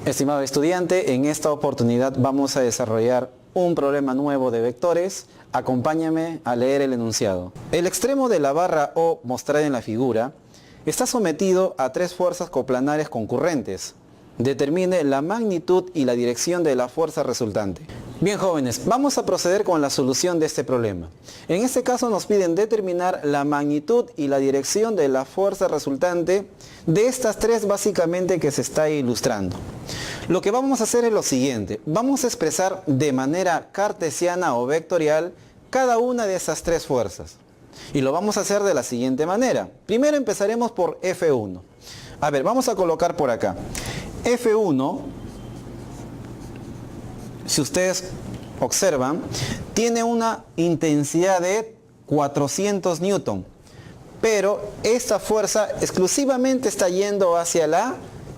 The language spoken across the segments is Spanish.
Estimado estudiante, en esta oportunidad vamos a desarrollar un problema nuevo de vectores. Acompáñame a leer el enunciado. El extremo de la barra O mostrada en la figura está sometido a tres fuerzas coplanares concurrentes. Determine la magnitud y la dirección de la fuerza resultante. Bien, jóvenes, vamos a proceder con la solución de este problema. En este caso nos piden determinar la magnitud y la dirección de la fuerza resultante de estas tres básicamente que se está ilustrando. Lo que vamos a hacer es lo siguiente. Vamos a expresar de manera cartesiana o vectorial cada una de esas tres fuerzas. Y lo vamos a hacer de la siguiente manera. Primero empezaremos por F1. A ver, vamos a colocar por acá. F1, si ustedes observan, tiene una intensidad de 400 newton. Pero esta fuerza exclusivamente está yendo hacia la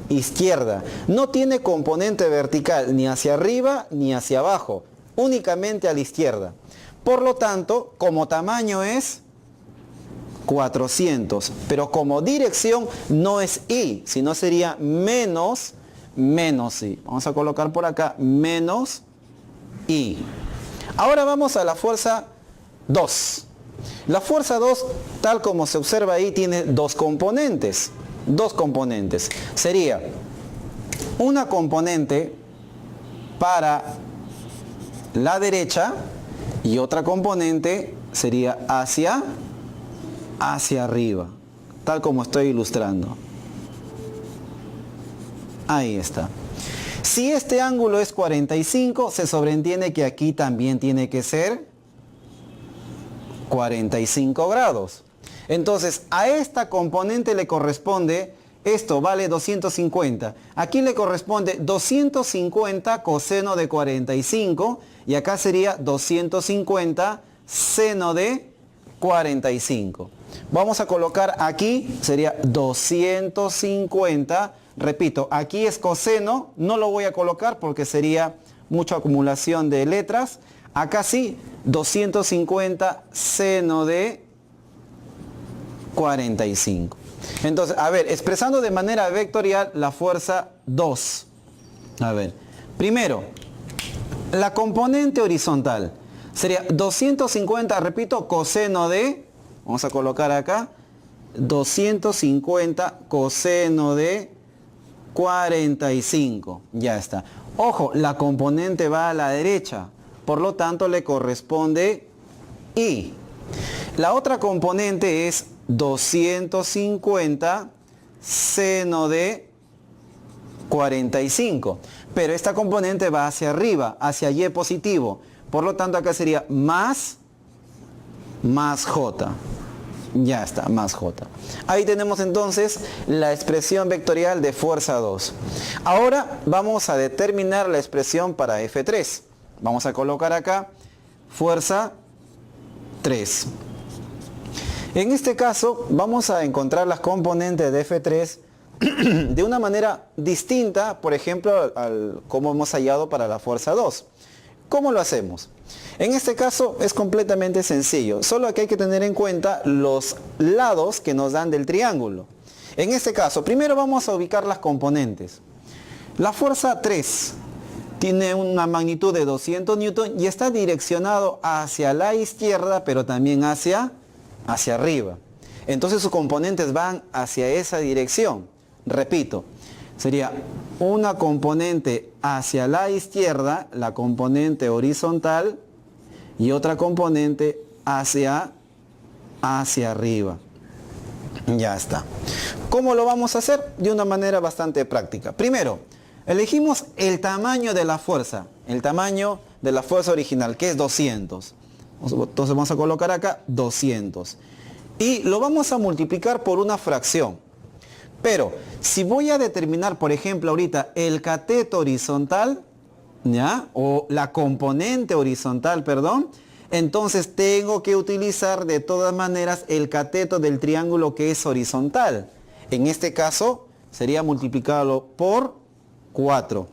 izquierda. No tiene componente vertical ni hacia arriba ni hacia abajo. Únicamente a la izquierda. Por lo tanto, como tamaño es 400, pero como dirección no es I, sino sería menos I. Vamos a colocar por acá menos I. Ahora vamos a la fuerza 2. La fuerza 2, tal como se observa ahí, tiene dos componentes. Sería una componente para la derecha y otra componente sería hacia arriba, tal como estoy ilustrando. Ahí está. Si este ángulo es 45, se sobreentiende que aquí también tiene que ser 45 grados. Entonces, a esta componente le corresponde, esto vale 250. Aquí le corresponde 250 coseno de 45 y acá sería 250 seno de 45. Vamos a colocar aquí, sería 250, repito, aquí es coseno, no lo voy a colocar porque sería mucha acumulación de letras. Acá sí, 250 seno de 45. Entonces, a ver, expresando de manera vectorial la fuerza 2. A ver, primero, la componente horizontal sería 250, repito, coseno de, vamos a colocar acá, 250 coseno de 45. Ya está. Ojo, la componente va a la derecha, por lo tanto le corresponde I. La otra componente es 250 seno de 45. Pero esta componente va hacia arriba, hacia Y positivo. Por lo tanto acá sería más J. Ya está, más J. Ahí tenemos entonces la expresión vectorial de fuerza 2. Ahora vamos a determinar la expresión para F3. Vamos a colocar acá fuerza 3. En este caso vamos a encontrar las componentes de F3 de una manera distinta, por ejemplo, como hemos hallado para la fuerza 2. ¿Cómo lo hacemos? En este caso es completamente sencillo, solo que hay que tener en cuenta los lados que nos dan del triángulo. En este caso, primero vamos a ubicar las componentes. La fuerza 3 tiene una magnitud de 200 newton y está direccionado hacia la izquierda, pero también hacia arriba. Entonces sus componentes van hacia esa dirección. Repito, sería una componente hacia la izquierda, la componente horizontal, y otra componente hacia arriba. Ya está. ¿Cómo lo vamos a hacer? De una manera bastante práctica. Primero, elegimos el tamaño de la fuerza. El tamaño de la fuerza original, que es 200. Entonces vamos a colocar acá 200. Y lo vamos a multiplicar por una fracción. Pero si voy a determinar, por ejemplo, ahorita el cateto horizontal, ¿ya? O la componente horizontal, perdón, entonces tengo que utilizar de todas maneras el cateto del triángulo que es horizontal. En este caso sería multiplicarlo por 4.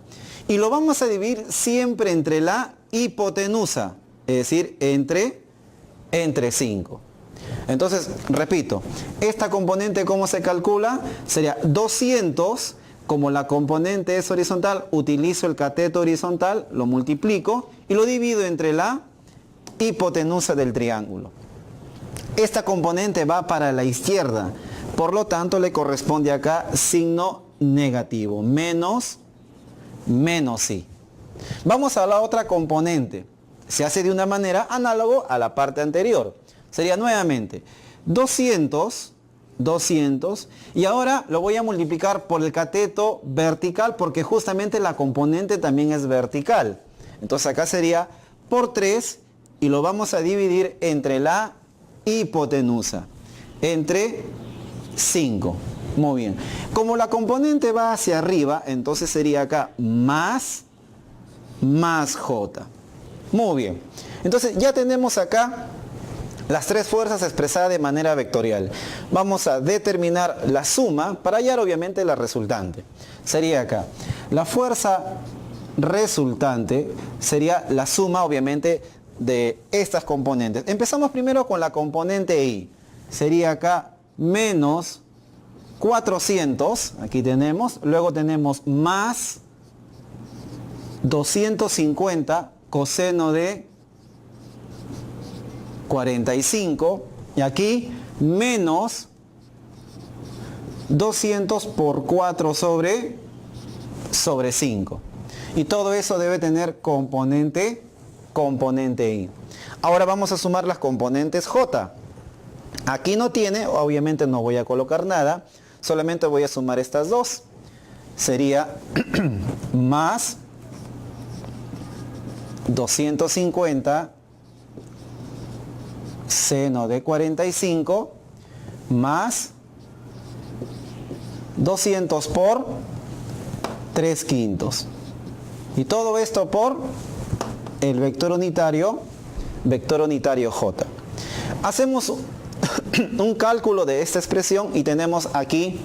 Y lo vamos a dividir siempre entre la hipotenusa, es decir, entre 5. Entonces, repito, esta componente, ¿cómo se calcula? Sería 200 Como la componente es horizontal, utilizo el cateto horizontal, lo multiplico y lo divido entre la hipotenusa del triángulo. Esta componente va para la izquierda, por lo tanto le corresponde acá signo negativo, menos i. Vamos a la otra componente. Se hace de una manera análogo a la parte anterior. Sería nuevamente 200 y ahora lo voy a multiplicar por el cateto vertical porque justamente la componente también es vertical. Entonces acá sería por 3 y lo vamos a dividir entre la hipotenusa, entre 5. Muy bien. Como la componente va hacia arriba, entonces sería acá más j. Muy bien. Entonces ya tenemos acá las tres fuerzas expresadas de manera vectorial. Vamos a determinar la suma para hallar obviamente la resultante. Sería acá. La fuerza resultante sería la suma obviamente de estas componentes. Empezamos primero con la componente I. Sería acá menos 400. Aquí tenemos. Luego tenemos más 250 coseno de 45 y aquí menos 200 por 4 sobre 5 y todo eso debe tener componente I. Ahora vamos a sumar las componentes J. Aquí no tiene, obviamente no voy a colocar nada, solamente voy a sumar estas dos. Sería más 250 seno de 45 más 200 por 3/5 y todo esto por el vector unitario J. Hacemos un cálculo de esta expresión y tenemos aquí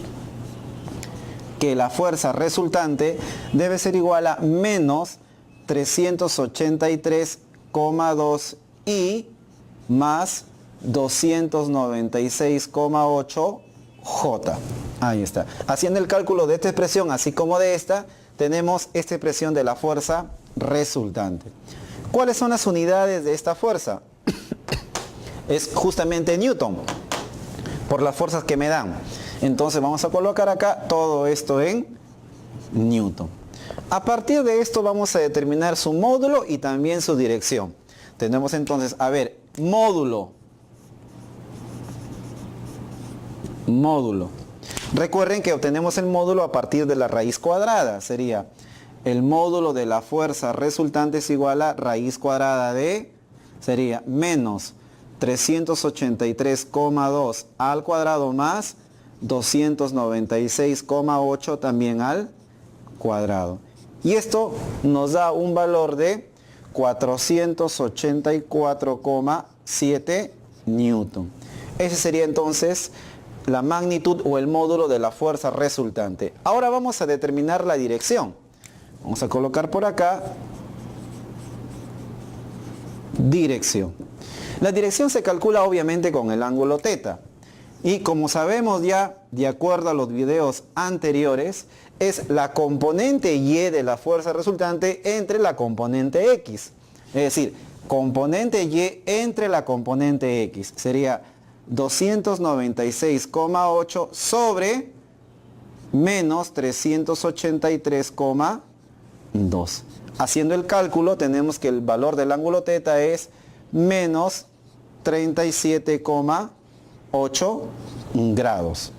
que la fuerza resultante debe ser igual a menos 383,2 I más 296,8 J. Ahí está. Haciendo el cálculo de esta expresión, así como de esta, tenemos esta expresión de la fuerza resultante. ¿Cuáles son las unidades de esta fuerza? Es justamente Newton, por las fuerzas que me dan. Entonces vamos a colocar acá todo esto en Newton. A partir de esto vamos a determinar su módulo y también su dirección. Tenemos entonces, a ver, módulo. Recuerden que obtenemos el módulo a partir de la raíz cuadrada. Sería el módulo de la fuerza resultante es igual a raíz cuadrada de, sería menos 383,2 al cuadrado más 296,8 también al cuadrado. Y esto nos da un valor de 484,7 Newton. Ese sería entonces la magnitud o el módulo de la fuerza resultante. Ahora vamos a determinar la dirección. Vamos a colocar por acá dirección. La dirección se calcula obviamente con el ángulo θ. Y como sabemos ya, de acuerdo a los videos anteriores, es la componente Y de la fuerza resultante entre la componente X. Es decir, componente Y entre la componente X. Sería 296,8 sobre menos 383,2. Haciendo el cálculo tenemos que el valor del ángulo θ es menos 37,8 grados.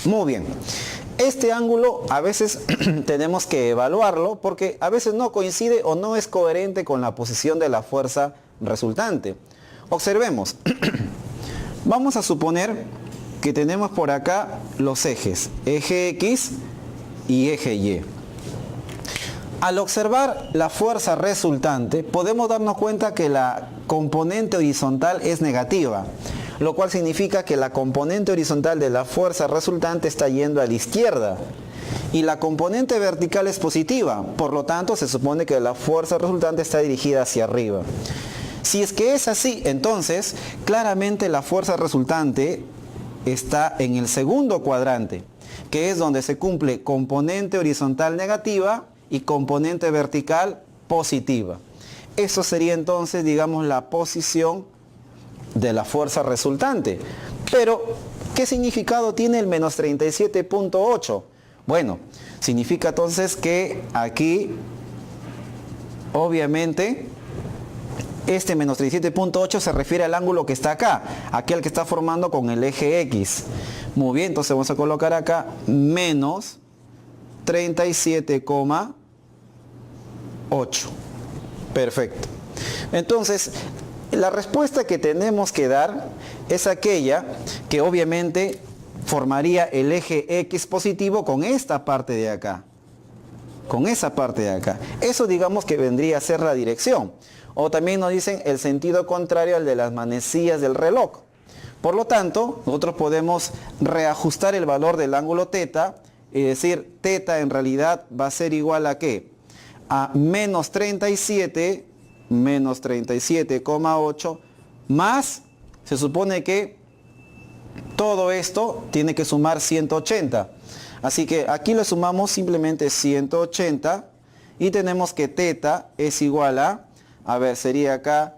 Muy bien. Este ángulo a veces tenemos que evaluarlo porque a veces no coincide o no es coherente con la posición de la fuerza resultante. Observemos. Vamos a suponer que tenemos por acá los ejes, eje X y eje Y. Al observar la fuerza resultante, podemos darnos cuenta que la componente horizontal es negativa, lo cual significa que la componente horizontal de la fuerza resultante está yendo a la izquierda y la componente vertical es positiva, por lo tanto se supone que la fuerza resultante está dirigida hacia arriba. Si es que es así, entonces claramente la fuerza resultante está en el segundo cuadrante, que es donde se cumple componente horizontal negativa y componente vertical positiva. Eso sería entonces, digamos, la posición de la fuerza resultante. Pero, ¿qué significado tiene el menos 37.8? Bueno, significa entonces que aquí, obviamente, este menos 37.8 se refiere al ángulo que está acá, aquel que está formando con el eje X. Muy bien, entonces vamos a colocar acá menos 37,8. Perfecto. Entonces, la respuesta que tenemos que dar es aquella que obviamente formaría el eje X positivo con esta parte de acá. Con esa parte de acá. Eso digamos que vendría a ser la dirección. O también nos dicen el sentido contrario al de las manecillas del reloj. Por lo tanto, nosotros podemos reajustar el valor del ángulo teta y decir teta en realidad va a ser igual a ¿qué? A menos 37,8 más, se supone que todo esto tiene que sumar 180. Así que aquí le sumamos simplemente 180 y tenemos que teta es igual a ver, sería acá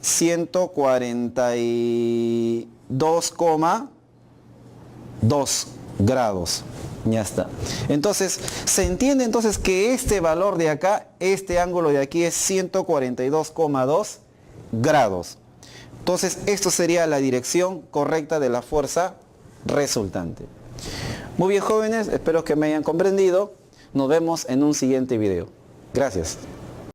142,2 grados. Ya está. Entonces, se entiende entonces que este valor de acá, este ángulo de aquí es 142,2 grados. Entonces, esto sería la dirección correcta de la fuerza resultante. Muy bien, jóvenes, espero que me hayan comprendido. Nos vemos en un siguiente video. Gracias.